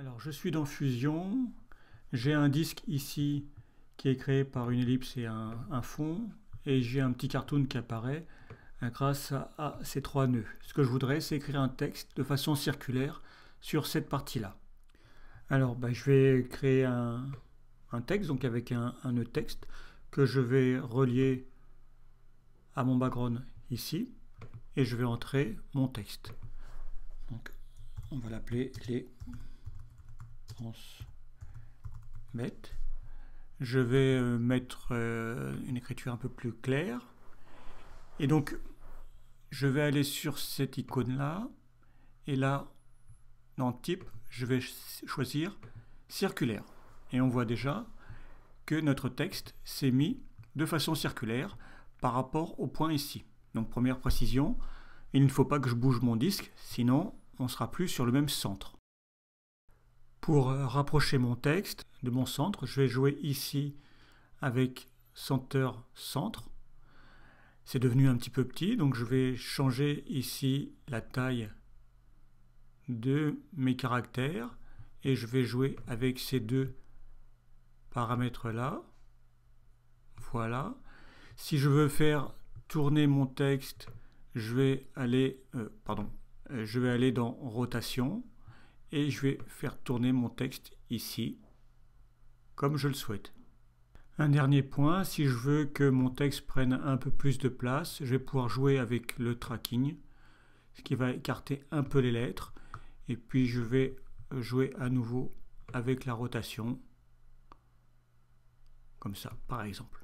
Alors, je suis dans Fusion. J'ai un disque ici qui est créé par une ellipse et un fond. Et j'ai un petit cartoon qui apparaît grâce à ces trois nœuds. Ce que je voudrais, c'est écrire un texte de façon circulaire sur cette partie-là. Alors, je vais créer un texte, donc avec un nœud texte, que je vais relier à mon background ici. Et je vais entrer mon texte. Donc, on va l'appeler les transmettre. Je vais mettre une écriture un peu plus claire. Et donc, je vais aller sur cette icône-là. Et là, dans Type, je vais choisir circulaire. Et on voit déjà que notre texte s'est mis de façon circulaire par rapport au point ici. Donc, première précision, il ne faut pas que je bouge mon disque, sinon on ne sera plus sur le même centre. Pour rapprocher mon texte de mon centre, je vais jouer ici avec Center Centre. C'est devenu un petit peu petit, donc je vais changer ici la taille de mes caractères et je vais jouer avec ces deux paramètres là. Voilà. Si je veux faire tourner mon texte, je vais aller dans rotation et je vais faire tourner mon texte ici comme je le souhaite. Un dernier point, si je veux que mon texte prenne un peu plus de place, je vais pouvoir jouer avec le tracking, ce qui va écarter un peu les lettres. Et puis je vais jouer à nouveau avec la rotation, comme ça par exemple.